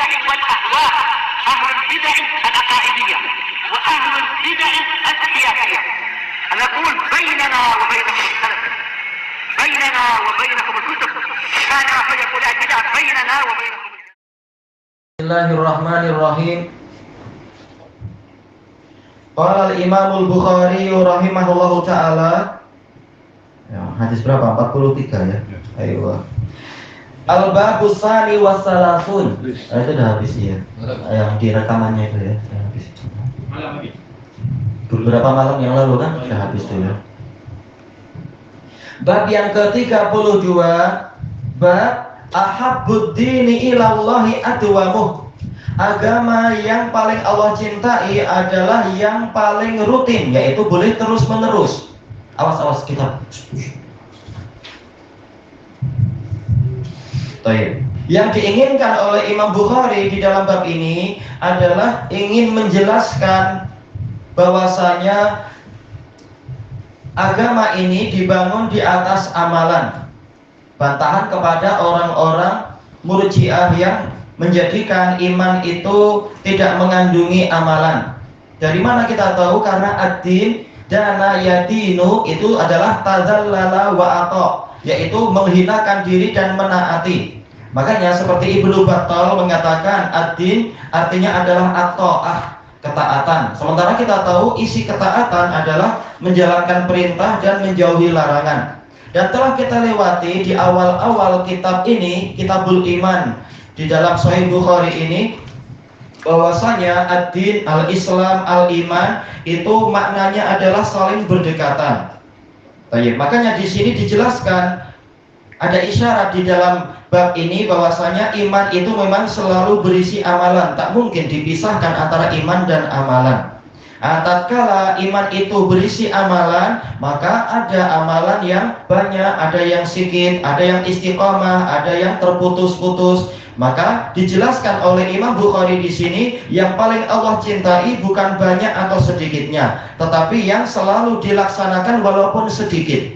البدع والأهواء، أهل البدع العقائدية وأهل البدع السياسية. نقول بيننا وبينكم السلف، بيننا وبينكم الكتب، كان فيقول البدع بيننا وبينكم. Bismillahirrahmanirrahim. Qala al-Imam al-Bukhari rahimahullahu taala. Ya, hadis berapa? 43 ya. Ayo. Al-Babus Tsani was-Salasun. Itu udah habis ya. Yang di rekamannya itu ya, sudah habis. Malam lagi. Beberapa malam yang lalu kan sudah habis tuh ya. Bab yang ke-32, bab ahabbud dini ilallahi adwamuh. Agama yang paling Allah cintai adalah yang paling rutin, yaitu boleh terus menerus. Awas kita. Baik. Yang diinginkan oleh Imam Bukhari di dalam bab ini adalah ingin menjelaskan bahwasanya agama ini dibangun di atas amalan. Bantahan kepada orang-orang Murji'ah yang menjadikan iman itu tidak mengandungi amalan. Dari mana kita tahu? Karena ad-din dana yadinu itu adalah tazallala wa ato, yaitu menghinakan diri dan menaati. Makanya seperti Ibnu Battal mengatakan ad-din artinya adalah at-ta'ah, ketaatan. Sementara kita tahu isi ketaatan adalah menjalankan perintah dan menjauhi larangan. Dan telah kita lewati di awal-awal kitab ini, Kitabul Iman, di dalam Sahih Bukhari ini, bahwasanya ad-din, al-Islam, al-Iman itu maknanya adalah saling berdekatan. Baik, makanya di sini dijelaskan ada isyarat di dalam bab ini bahwasanya iman itu memang selalu berisi amalan, tak mungkin dipisahkan antara iman dan amalan. Tatkala iman itu berisi amalan, maka ada amalan yang banyak, ada yang sedikit, ada yang istiqomah, ada yang terputus-putus. Maka dijelaskan oleh Imam Bukhari di sini yang paling Allah cintai bukan banyak atau sedikitnya, tetapi yang selalu dilaksanakan walaupun sedikit.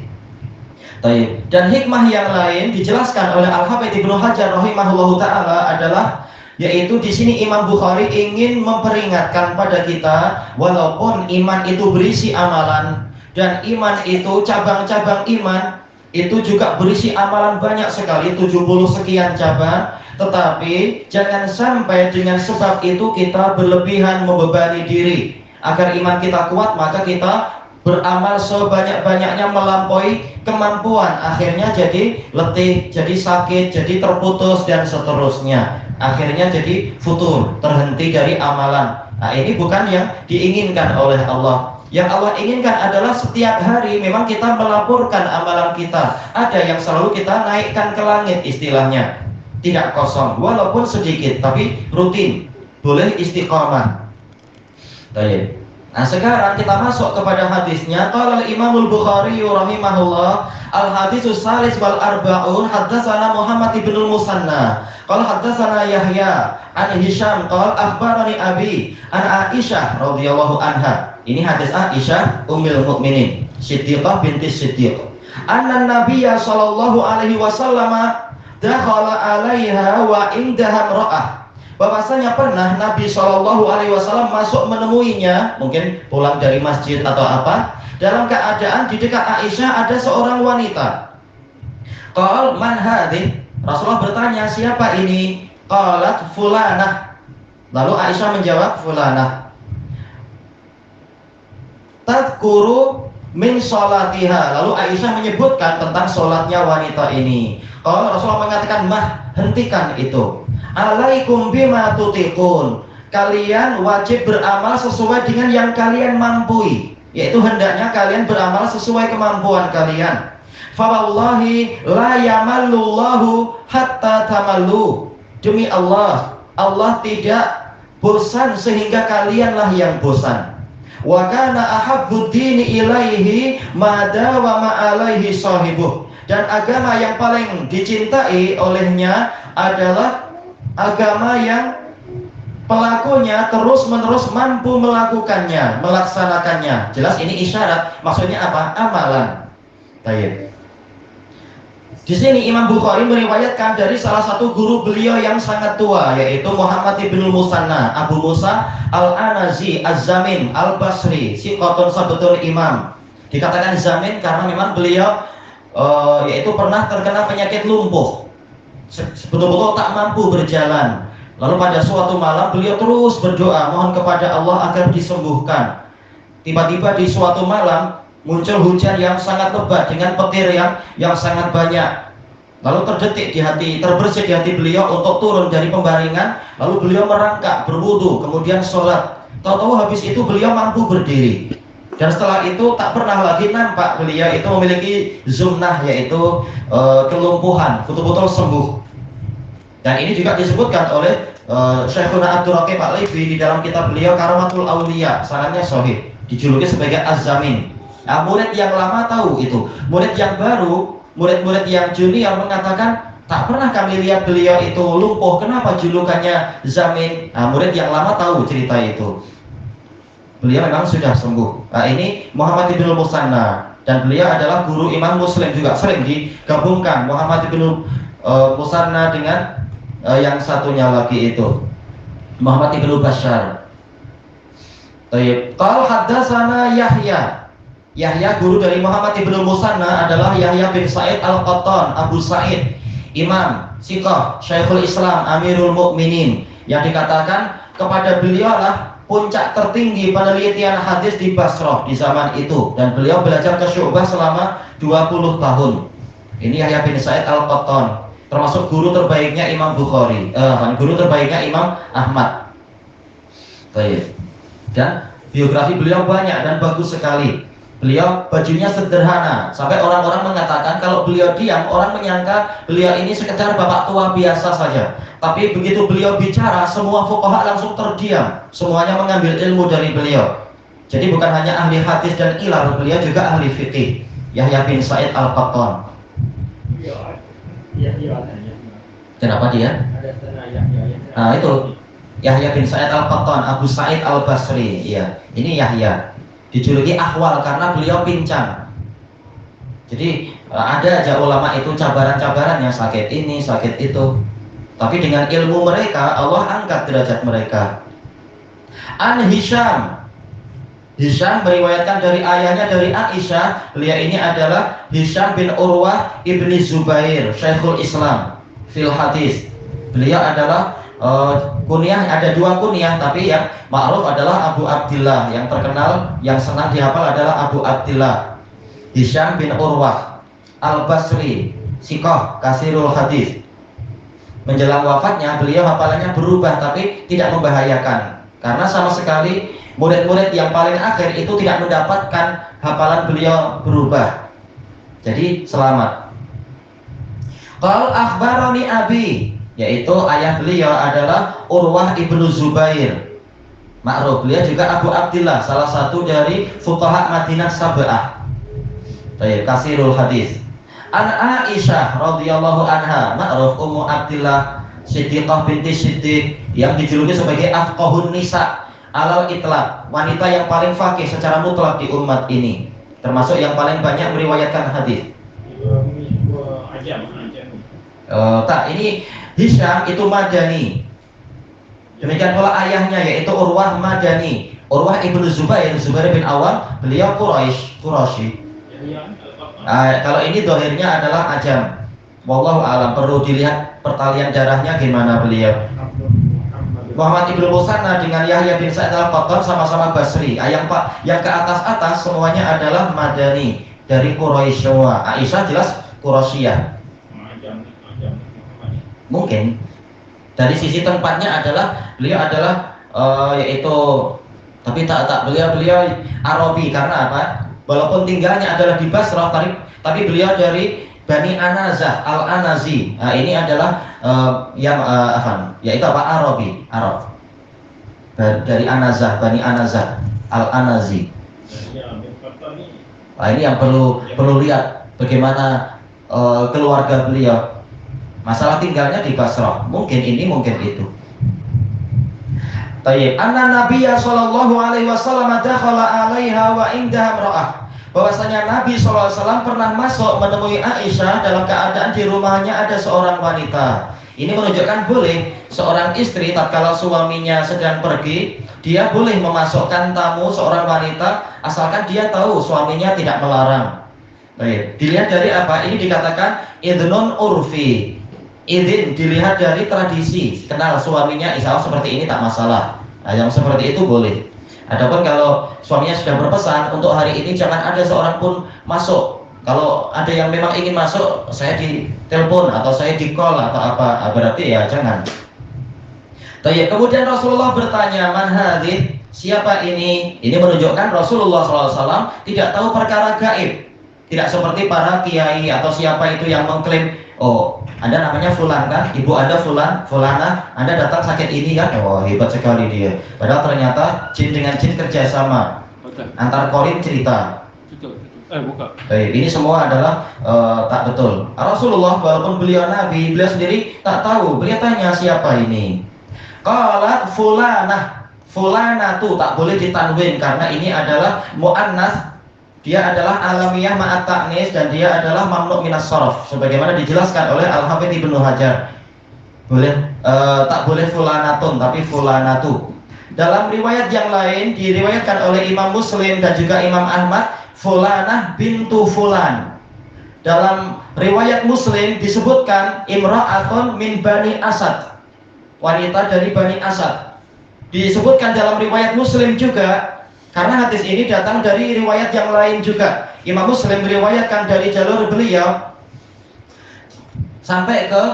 Dan hikmah yang lain dijelaskan oleh Al-Hafidz Ibnu Hajar rahimahullahu taala adalah, yaitu di sini Imam Bukhari ingin memperingatkan pada kita, walaupun iman itu berisi amalan dan iman itu cabang-cabang iman itu juga berisi amalan banyak sekali, 70 sekian cabang, tetapi jangan sampai dengan sebab itu kita berlebihan membebani diri. Agar iman kita kuat, maka kita beramal sebanyak-banyaknya melampaui kemampuan, akhirnya jadi letih, jadi sakit, jadi terputus dan seterusnya. Akhirnya jadi futur, terhenti dari amalan. Nah, ini bukan yang diinginkan oleh Allah. Yang Allah inginkan adalah setiap hari memang kita melaporkan amalan kita. Ada yang selalu kita naikkan ke langit istilahnya. Tidak kosong, walaupun sedikit, tapi rutin. Boleh istiqomah. Baik. Nah, sekarang kita masuk kepada hadisnya. Qala al-Imamul Bukhari rahimahullah, al-haditsus salis wal arba'un, haddatsana Muhammad ibnul Musanna qala haddatsana Yahya an Hisham qala akhbarani abi an Aisyah radhiyallahu anha. Ini hadis Aisyah ummul mukminin Siddiqah binti Siddiq. Anna Nabiyya sallallahu alaihi wasallam dakhala 'alaiha wa indaha imra'ah. Bahwasanya pernah Nabi Shallallahu Alaihi Wasallam masuk menemuinya, mungkin pulang dari masjid atau apa, dalam keadaan di dekat Aisyah ada seorang wanita. Qal man hadhi? Rasulullah bertanya, siapa ini? Qalat fulanah. Lalu Aisyah menjawab, fulanah. Tadkuru min sholatiha. Lalu Aisyah menyebutkan tentang sholatnya wanita ini. Kalau Rasulullah mengatakan, mah, hentikan itu. Alaikum bima tutiqun. Kalian wajib beramal sesuai dengan yang kalian mampu, yaitu hendaknya kalian beramal sesuai kemampuan kalian. Fa wallahi la yamallullahu hatta tamallu. Demi Allah, Allah tidak bosan sehingga kalianlah yang bosan. Wa kana ahabbud dini ilaihi ma dawama alaihi sahibuh. Dan agama yang paling dicintai olehnya adalah agama yang pelakunya terus-menerus mampu melakukannya, melaksanakannya. Jelas ini isyarat, maksudnya apa? Amalan. Baik. Di sini Imam Bukhari meriwayatkan dari salah satu guru beliau yang sangat tua, yaitu Muhammad ibnul Musanna, Abu Musa al-Anazi az-Zamin al-Basri, siqatun sabtul imam. Dikatakan Zamin karena memang beliau yaitu pernah terkena penyakit lumpuh, betul-betul tak mampu berjalan. Lalu pada suatu malam beliau terus berdoa mohon kepada Allah agar disembuhkan. Tiba-tiba di suatu malam muncul hujan yang sangat lebat dengan petir yang sangat banyak. Lalu terbersih di hati beliau untuk turun dari pembaringan. Lalu beliau merangkak, berwudu, kemudian sholat. Tahu-tahu habis itu beliau mampu berdiri. Dan setelah itu tak pernah lagi nampak beliau itu memiliki zumnah, yaitu kelumpuhan, betul-betul sembuh. Dan ini juga disebutkan oleh Syekhuna Abdul Raqib Al-Lifi di dalam kitab beliau Karamatul Auliya, sanadnya sahih, dijuluki sebagai Az-Zamin. Nah, murid yang lama tahu itu, murid yang baru, murid-murid yang junior mengatakan tak pernah kami lihat beliau itu lumpuh, kenapa julukannya Zamin? Nah, murid yang lama tahu cerita itu. Beliau memang sudah sembuh. Nah, ini Muhammad ibnul Musanna, dan beliau adalah guru Imam Muslim juga. Sering digabungkan Muhammad ibnul Musanna dengan yang satunya lagi itu Muhammad ibnul Bashar. Kalau haddatsana Yahya guru dari Muhammad ibnul Musanna adalah Yahya bin Sa'id al-Qattan Abu Sa'id, imam, siqah, Syekhul Islam, Amirul Mukminin, yang dikatakan kepada beliau lah puncak tertinggi penelitian hadis di Basrah di zaman itu, dan beliau belajar ke Syu'bah selama 20 tahun. Ini Yahya bin Sa'id al-Qattan, termasuk guru terbaiknya Imam Bukhari, guru terbaiknya Imam Ahmad. Baik. Dan biografi beliau banyak dan bagus sekali. Beliau bajunya sederhana, sampai orang-orang mengatakan kalau beliau diam, orang menyangka beliau ini sekedar bapak tua biasa saja. Tapi begitu beliau bicara, semua fuqaha langsung terdiam, semuanya mengambil ilmu dari beliau. Jadi bukan hanya ahli hadis dan ilal, beliau juga ahli fikih. Yahya bin Sa'id al-Qattan. Kenapa dia? Nah itu Yahya bin Sa'id al-Qattan Abu Sa'id al-Basri. Iya, ini Yahya. Dijuluki Ahwal karena beliau pincang. Jadi ada aja ulama itu cabaran-cabaran yang sakit ini, sakit itu. Tapi dengan ilmu mereka Allah angkat derajat mereka. An Hisham meriwayatkan dari ayahnya dari Aisyah. Beliau ini adalah Hisham bin Urwah ibni Zubair, Syekhul Islam fil hadis. Beliau adalah kunyah, ada dua kunyah, tapi yang ma'ruf adalah Abu Abdillah, yang terkenal, yang senang dihafal adalah Abu Abdillah. Hisham bin Urwah Al-Basri, siqah, kasirul hadis. Menjelang wafatnya beliau hafalannya berubah, tapi tidak membahayakan, karena sama sekali murid-murid yang paling akhir itu tidak mendapatkan hafalan beliau berubah. Jadi selamat. Qal akhbarani abi, yaitu ayah beliau adalah Urwah ibnu Zubair. Ma'ruf, beliau juga Abu Abdillah, salah satu dari fuqaha Madinah Sab'ah. Baik, kasirul hadis. An Aisyah radhiyallahu anha, ma'ruf Ummu Abdillah Siddiqah binti Siddiq, yang dijuluki sebagai afqahun nisa alal itlaq, wanita yang paling faqih secara mutlak di umat ini, termasuk yang paling banyak meriwayatkan hadis. Ini Hisham itu Madani. Demikian pula ayahnya yaitu Urwah Madani. Urwah ibnu Zubair bin Awam, beliau Quraisy. Kalau ini dohirnya adalah Ajam. Wallahu alam, perlu dilihat pertalian darahnya gimana beliau. Muhammad ibnu Musanna dengan Yahya bin Sa'id al-Qattan sama-sama Basri. Yang ke atas semuanya adalah Madani, dari Quraisy semua. Aisyah jelas Quraisyah. Mungkin dari sisi tempatnya adalah beliau adalah yaitu, tapi tak beliau Arabi, karena apa? Walaupun tinggalnya adalah di Basrah, tapi beliau dari Bani Anazah Al-Anazi. Nah, ini adalah yaitu apa? Arab. Dari Anazah, Bani Anazah Al-Anazi. Nah, ini yang perlu lihat bagaimana keluarga beliau. Masalah tinggalnya di Basrah, mungkin ini, mungkin itu. Tayyib. Anna Nabiyya sallallahu alaihi wasallam dakhala 'alaiha wa indaha imra'ah. bahwasanya Nabi SAW pernah masuk menemui Aisyah dalam keadaan di rumahnya ada seorang wanita. Ini menunjukkan boleh seorang istri tatkala suaminya sedang pergi, dia boleh memasukkan tamu seorang wanita asalkan dia tahu suaminya tidak melarang. Baik, dilihat dari apa? Ini dikatakan idnun urfi. Izin dilihat dari tradisi, kenal suaminya insya Allah seperti ini tak masalah. Nah, yang seperti itu boleh. Adapun kalau suaminya sudah berpesan untuk hari ini jangan ada seorang pun masuk. Kalau ada yang memang ingin masuk, saya ditelepon atau saya di call atau apa, berarti ya jangan. Kemudian Rasulullah bertanya, man hadith? Siapa ini? Ini menunjukkan Rasulullah SAW tidak tahu perkara gaib. Tidak seperti para kiai atau siapa itu yang mengklaim, oh, Anda namanya Fulan kan, ibu Anda Fulana, Anda datang sakit ini kan, oh hebat sekali dia. Padahal ternyata jin dengan jin kerjasama, antar korin cerita. Bukan. Ini semua adalah tak betul. Rasulullah walaupun beliau Nabi, beliau sendiri tak tahu. Beliau tanya siapa ini. Qalat Fulanah tuh tak boleh ditanwin karena ini adalah muannas. Dia adalah alamiah ma'at ta'nis dan dia adalah mamnu' minas shorf sebagaimana dijelaskan oleh Al-Hafidz Ibnu Hajar. Tak boleh fulanatun tapi fulanatu. Dalam riwayat yang lain diriwayatkan oleh Imam Muslim dan juga Imam Ahmad, Fulanah bintu Fulan. Dalam riwayat Muslim disebutkan imra'atun min Bani Asad, wanita dari Bani Asad. Disebutkan dalam riwayat Muslim juga. Karena hadis ini datang dari riwayat yang lain juga. Imam Muslim meriwayatkan dari jalur beliau sampai ke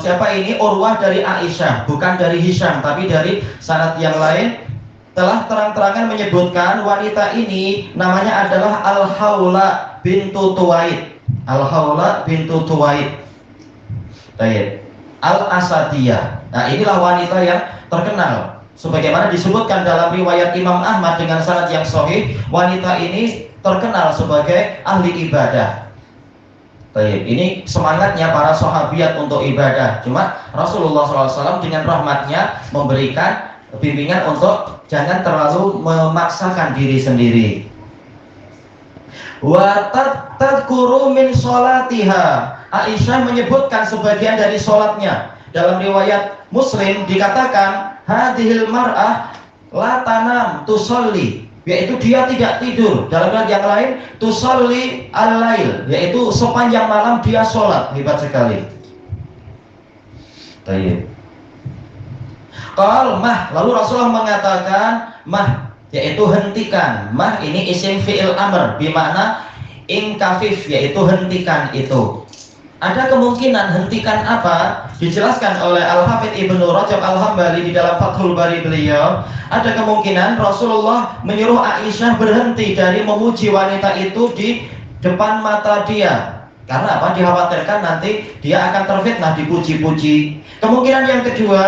siapa ini? Urwah dari Aisyah, bukan dari Hisham, tapi dari sanad yang lain telah terang-terangan menyebutkan wanita ini namanya adalah Al-Haula bintu Tuwaid. Al-Haula bintu Tuwaid. Baik. Al-Asadiyah. Nah, inilah wanita yang terkenal. Sebagaimana disebutkan dalam riwayat Imam Ahmad dengan sanad yang sahih, wanita ini terkenal sebagai ahli ibadah. Baik, ini semangatnya para sahabiat untuk ibadah. Cuma Rasulullah SAW dengan rahmatnya memberikan bimbingan untuk jangan terlalu memaksakan diri sendiri. Wa tadhkuru min sholatiha. Aisyah menyebutkan sebagian dari sholatnya. Dalam riwayat Muslim dikatakan hadhil mar'ah la tanam tusalli, yaitu dia tidak tidur. Dalam riwayat yang lain tusalli al-lail, yaitu sepanjang malam dia sholat. Hebat sekali. Baik. Lalu Rasulullah mengatakan mah, yaitu hentikan. Mah ini isim fi'il amr bermakna inkafif, yaitu hentikan itu. Ada kemungkinan hentikan apa? Dijelaskan oleh Al-Hafidz Ibnu Rajab Al-Hambali di dalam Fathul Bari beliau. Ada kemungkinan Rasulullah menyuruh Aisyah berhenti dari memuji wanita itu di depan mata dia. Karena apa? Dikhawatirkan nanti dia akan terfitnah dipuji-puji. Kemungkinan yang kedua,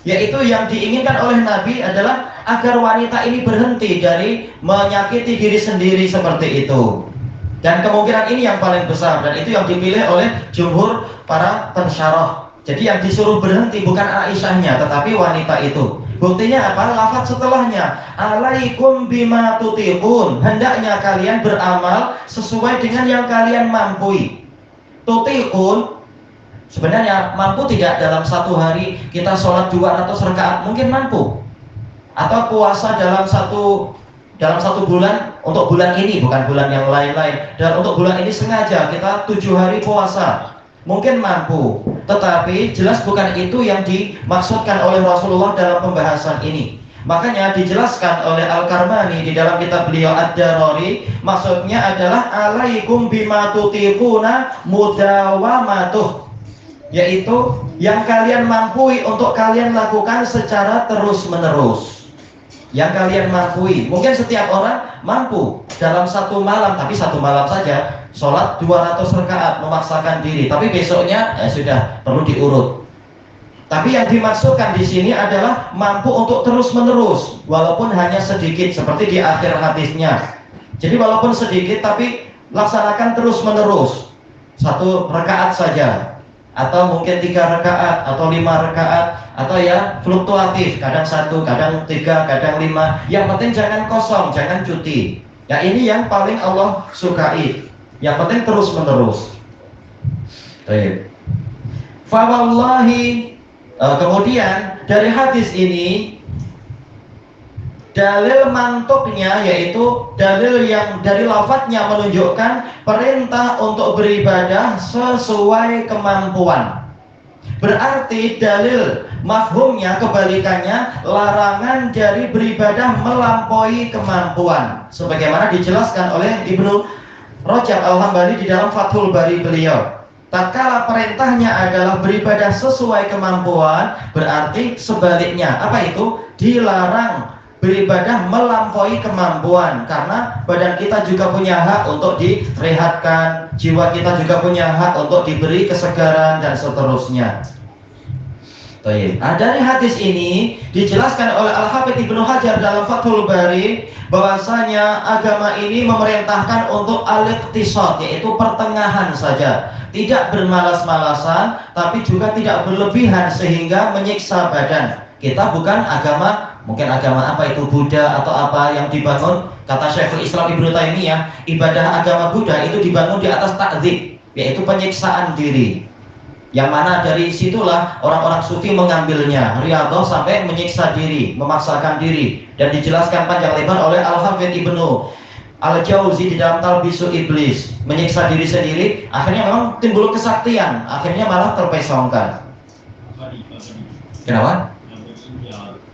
yaitu yang diinginkan oleh Nabi adalah agar wanita ini berhenti dari menyakiti diri sendiri seperti itu. Dan kemungkinan ini yang paling besar dan itu yang dipilih oleh jumhur para pensyarah. Jadi yang disuruh berhenti bukan Aisyahnya tetapi wanita itu. Buktinya apa? Lafaz setelahnya, alaikum bima tutiqun. Hendaknya kalian beramal sesuai dengan yang kalian mampu. Tutiqun sebenarnya mampu tidak dalam satu hari kita sholat 200 rakaat, mungkin mampu. Atau puasa dalam satu bulan, untuk bulan ini bukan bulan yang lain-lain, dan untuk bulan ini sengaja kita 7 hari puasa, mungkin mampu. Tetapi jelas bukan itu yang dimaksudkan oleh Rasulullah dalam pembahasan ini. Makanya dijelaskan oleh Al-Karmani di dalam kitab beliau Ad-Darari, maksudnya adalah alaikum bima tutiquna mudawamatuh, yaitu yang kalian mampu untuk kalian lakukan secara terus-menerus. Yang kalian mampu, mungkin setiap orang mampu dalam satu malam, tapi satu malam saja sholat 200 rakaat memaksakan diri, tapi besoknya sudah perlu diurut. Tapi yang dimaksudkan di sini adalah mampu untuk terus-menerus, walaupun hanya sedikit, seperti di akhir hadisnya. Jadi walaupun sedikit, tapi laksanakan terus-menerus, 1 rakaat saja, atau mungkin 3 rakaat, atau 5 rakaat, atau ya fluktuatif, kadang 1, kadang 3, kadang 5. Yang penting jangan kosong, jangan cuti. Ya ini yang paling Allah sukai. Yang penting terus menerus. Baik. Fawallahi, kemudian dari hadis ini dalil mantuknya, yaitu dalil yang dari lafadznya menunjukkan perintah untuk beribadah sesuai kemampuan. Berarti dalil mafhumnya kebalikannya, larangan dari beribadah melampaui kemampuan, sebagaimana dijelaskan oleh Ibnu Rajab Al-Hambali di dalam Fathul Bari beliau. Tatkala perintahnya adalah beribadah sesuai kemampuan, berarti sebaliknya. Apa itu? Dilarang beribadah melampaui kemampuan, karena badan kita juga punya hak untuk direhatkan, jiwa kita juga punya hak untuk diberi kesegaran dan seterusnya. Nah, dari hadis ini dijelaskan oleh Al-Hafidz Ibnu Hajar dalam Fathul Bari bahwasanya agama ini memerintahkan untuk al-iqtisad, yaitu pertengahan saja, tidak bermalas-malasan tapi juga tidak berlebihan sehingga menyiksa badan. Kita bukan agama, mungkin agama apa itu, Buddha atau apa yang dibangun, kata Syekhul Islam Ibnu Taimiyah, ibadah agama Buddha itu dibangun di atas ta'dzib, yaitu penyiksaan diri. Yang mana dari situlah orang-orang sufi mengambilnya, riyadhah sampai menyiksa diri, memaksakan diri, dan dijelaskan panjang lebar oleh Al-Hafidz Ibnu Al-Jauzi di dalam Talbisu Iblis. Menyiksa diri sendiri, akhirnya memang timbul kesaktian, akhirnya malah terpesongkan. Kenapa?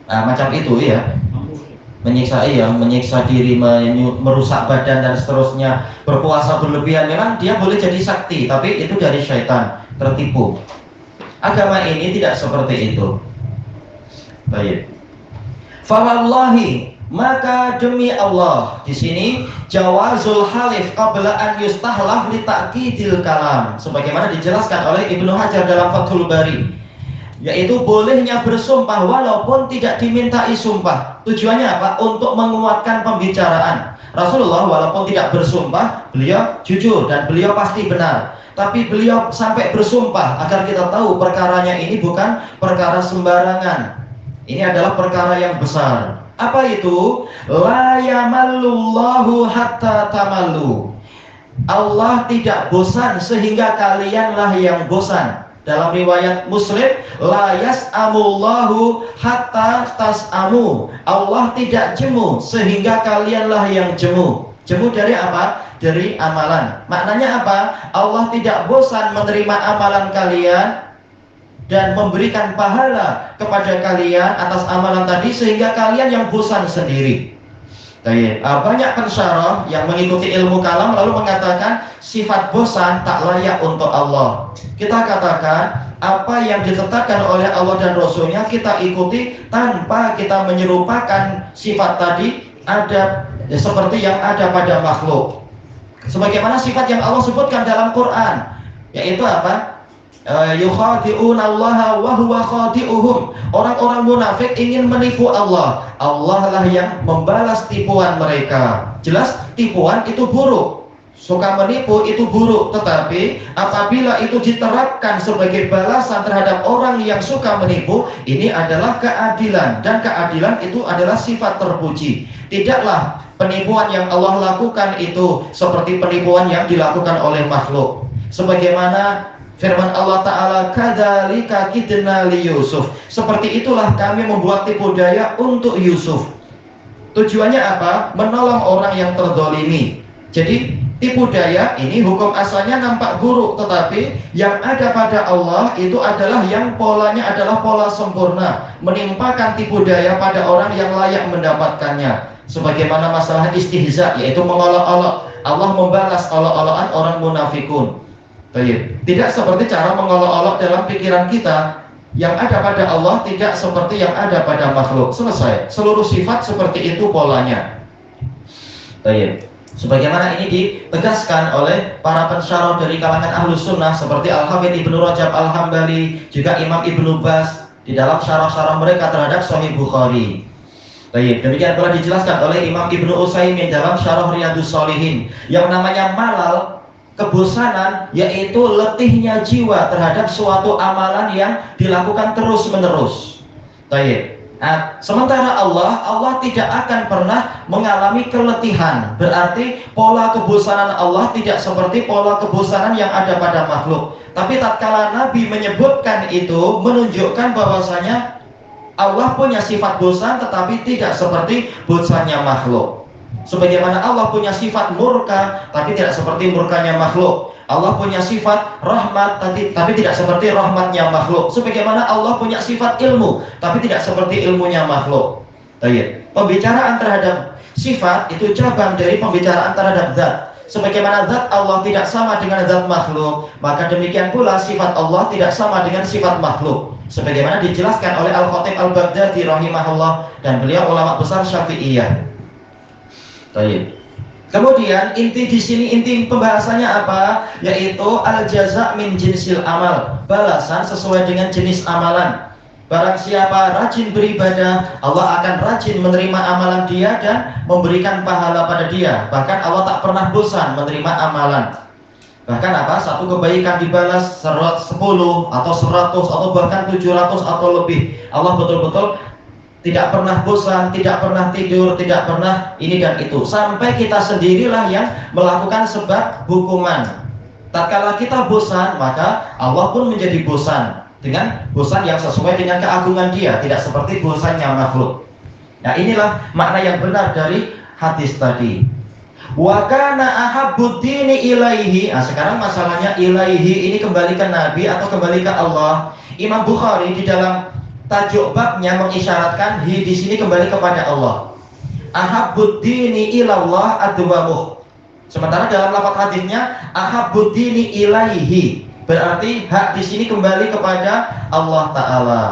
Nah, macam itu ya. Menyiksa diri, merusak badan dan seterusnya, berpuasa berlebihan, memang dia boleh jadi sakti, tapi itu dari syaitan, tertipu. Agama ini tidak seperti itu. Baik. Fawallahi, maka demi Allah, di sini jawazul halif qabla an yustahlaf li ta'kidil kalam, sebagaimana dijelaskan oleh Ibnu Hajar dalam Fathul Bari, yaitu bolehnya bersumpah walaupun tidak dimintai sumpah. Tujuannya apa? Untuk menguatkan pembicaraan. Rasulullah walaupun tidak bersumpah, beliau jujur dan beliau pasti benar, tapi beliau sampai bersumpah agar kita tahu perkaranya ini bukan perkara sembarangan. Ini adalah perkara yang besar. Apa itu? La yamallullahu hatta tamallu. Allah tidak bosan sehingga kalianlah yang bosan. Dalam riwayat Muslim, la yas'amullahu hatta tas'amu. Allah tidak jemu sehingga kalianlah yang jemu. Jemu dari apa? Dari amalan. Maknanya apa? Allah tidak bosan menerima amalan kalian dan memberikan pahala kepada kalian atas amalan tadi sehingga kalian yang bosan sendiri. Banyak pensyarah yang mengikuti ilmu kalam lalu mengatakan sifat bosan tak layak untuk Allah. Kita katakan apa yang ditetapkan oleh Allah dan Rasulnya kita ikuti tanpa kita menyerupakan sifat tadi ada seperti yang ada pada makhluk. Sebagaimana sifat yang Allah sebutkan dalam Quran, yaitu apa? Yukhadi'unallaha wa huwa khadi'uhum. Orang-orang munafik ingin menipu Allah. Allah lah yang membalas tipuan mereka. Jelas tipuan itu buruk, suka menipu itu buruk. Tetapi apabila itu diterapkan sebagai balasan terhadap orang yang suka menipu, ini adalah keadilan, dan keadilan itu adalah sifat terpuji. Tidaklah penipuan yang Allah lakukan itu seperti penipuan yang dilakukan oleh makhluk. Sebagaimana firman Allah Ta'ala, kadzalika kidna li Yusuf. Seperti itulah kami membuat tipu daya untuk Yusuf. Tujuannya apa? Menolong orang yang terzalimi. Jadi tipu daya ini hukum asalnya nampak buruk, tetapi yang ada pada Allah itu adalah yang polanya adalah pola sempurna, menimpakan tipu daya pada orang yang layak mendapatkannya. Sebagaimana masalah istihza, yaitu mengolok-olok. Allah membalas olok-olokan orang munafikun. Tidak seperti cara mengolok-olok dalam pikiran kita. Yang ada pada Allah tidak seperti yang ada pada makhluk. Selesai. Seluruh sifat seperti itu polanya. Sebagaimana ini ditegaskan oleh para pensyarah dari kalangan Ahlus Sunnah seperti Al-Hafidz Ibnu Rajab Al-Hambali, juga Imam Ibnu Baz di dalam syarah-syarah mereka terhadap Sahih Bukhari. Demikian pula dijelaskan oleh Imam Ibnu Utsaimin dalam Syarah Riyadhus Shalihin. Yang namanya malal, kebosanan, yaitu letihnya jiwa terhadap suatu amalan yang dilakukan terus-menerus. Nah, sementara Allah tidak akan pernah mengalami keletihan. Berarti pola kebosanan Allah tidak seperti pola kebosanan yang ada pada makhluk. Tapi tatkala Nabi menyebutkan itu, menunjukkan bahwasanya Allah punya sifat bosan, tetapi tidak seperti bosannya makhluk. Sebagaimana Allah punya sifat murka, tapi tidak seperti murkanya makhluk. Allah punya sifat rahmat, tapi tidak seperti rahmatnya makhluk. Sebagaimana Allah punya sifat ilmu, tapi tidak seperti ilmunya makhluk. Baik. Pembicaraan terhadap sifat itu cabang dari pembicaraan terhadap zat. Sebagaimana zat Allah tidak sama dengan zat makhluk, maka demikian pula sifat Allah tidak sama dengan sifat makhluk. Sebagaimana dijelaskan oleh Al-Khatib Al-Baghdadi rahimahullah, dan beliau ulama besar Syafi'iyah. Baik. Kemudian inti di sini, inti pembahasannya apa? Yaitu al-jaza' min jinsil amal, balasan sesuai dengan jenis amalan. Barang siapa rajin beribadah, Allah akan rajin menerima amalan dia dan memberikan pahala pada dia. Bahkan Allah tak pernah bosan menerima amalan. Bahkan apa? Satu kebaikan dibalas 10 atau 100 atau bahkan 700 atau lebih. Allah betul-betul tidak pernah bosan, tidak pernah tidur, tidak pernah ini dan itu. Sampai kita sendirilah yang melakukan sebab hukuman. Tatkala kita bosan, maka Allah pun menjadi bosan, dengan bosan yang sesuai dengan keagungan dia, tidak seperti bosannya makhluk. Nah, inilah makna yang benar dari hadis tadi. Wa kana ahabbud dini ilaihi. Nah, sekarang masalahnya ilaihi ini kembali ke Nabi atau kembali ke Allah. Imam Bukhari di dalam tajuk babnya mengisyaratkan di sini kembali kepada Allah. Ahabbud dini ilallah adwamuh. Sementara dalam lafaz hadisnya ahabbud dini ilaihi, berarti hak di sini kembali kepada Allah Ta'ala.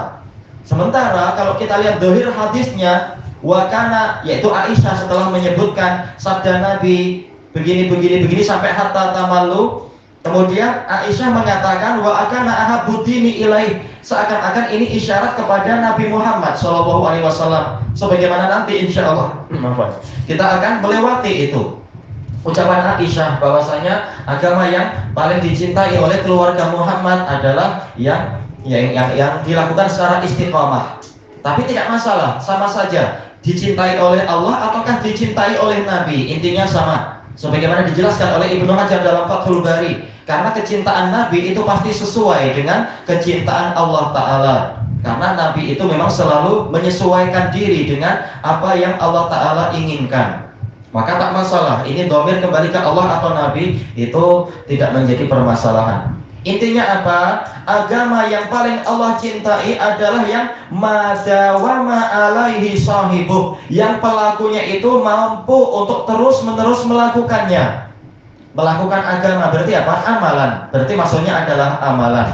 Sementara kalau kita lihat dohir hadisnya, wakana, yaitu Aisyah setelah menyebutkan sabda Nabi begini sampai hatta tamallu, kemudian Aisyah mengatakan wa akana ahabbud dini ilaih, seakan-akan ini isyarat kepada Nabi Muhammad SAW. Sebagaimana nanti insya Allah kita akan melewati itu ucapan Aisyah bahwasanya agama yang paling dicintai oleh keluarga Muhammad adalah yang dilakukan secara istiqomah. Tapi tidak masalah, sama saja dicintai oleh Allah ataukah dicintai oleh Nabi, intinya sama. Sebagaimana dijelaskan oleh Ibnu Hajar dalam Fathul Bari, karena kecintaan Nabi itu pasti sesuai dengan kecintaan Allah Ta'ala. Karena Nabi itu memang selalu menyesuaikan diri dengan apa yang Allah Ta'ala inginkan. Maka tak masalah, ini dhamir kembali ke Allah atau Nabi, itu tidak menjadi permasalahan. Intinya apa? Agama yang paling Allah cintai adalah yang madawama alaihi sahibuh, yang pelakunya itu mampu untuk terus-menerus melakukannya. Melakukan agama berarti apa? Amalan. Berarti maksudnya adalah amalan.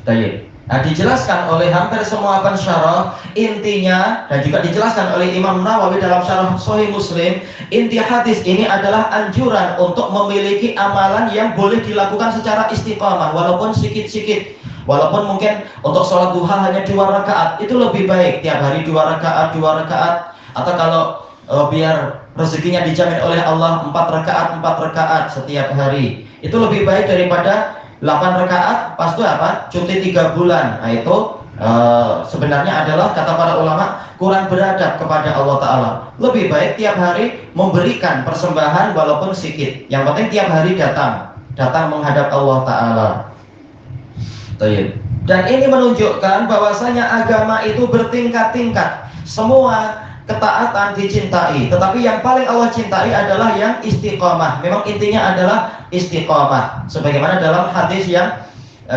Baik. Nah, dijelaskan oleh hampir semua pensyarah, intinya dan juga dijelaskan oleh Imam Nawawi dalam syarah Sahih Muslim, inti hadis ini adalah anjuran untuk memiliki amalan yang boleh dilakukan secara istiqamah walaupun sedikit-sedikit. Walaupun mungkin untuk sholat duha hanya 2 rakaat, itu lebih baik tiap hari 2 rakaat, atau kalau biar rezekinya dijamin oleh Allah 4 rakaat setiap hari. Itu lebih baik daripada 8 rakaat pas itu apa? Cuti 3 bulan. Nah, itu sebenarnya adalah kata para ulama kurang beradab kepada Allah Ta'ala. Lebih baik tiap hari memberikan persembahan walaupun sedikit. Yang penting tiap hari datang menghadap Allah Ta'ala. Dan ini menunjukkan bahwasanya agama itu bertingkat-tingkat. Semua ketaatan dicintai, tetapi yang paling Allah cintai adalah yang istiqomah. Memang intinya adalah istiqomah. Sebagaimana dalam hadis yang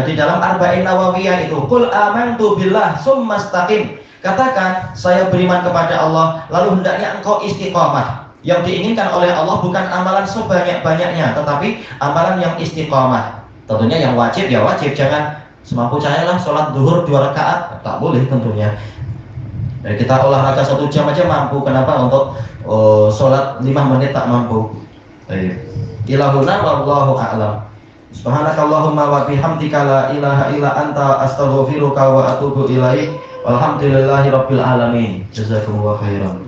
di dalam Arba'in Nawawiyah itu, qul amantu billah summastaqim. Katakan saya beriman kepada Allah, lalu hendaknya engkau istiqomah. Yang diinginkan oleh Allah bukan amalan sebanyak-banyaknya, tetapi amalan yang istiqomah. Tentunya yang wajib ya wajib, jangan semampu saya lah sholat duhur 2 rakaat, tak boleh tentunya. Dan kita olahraga 1 jam aja mampu, kenapa untuk sholat 5 menit tak mampu? Ilahuna wallahu a'lam. Subhanakallahumma wa bihamdika la ilaha illa anta astaghfiruka wa atubu ilaik. Walhamdulillahi rabbil alamin. Jazakumullahu khairan.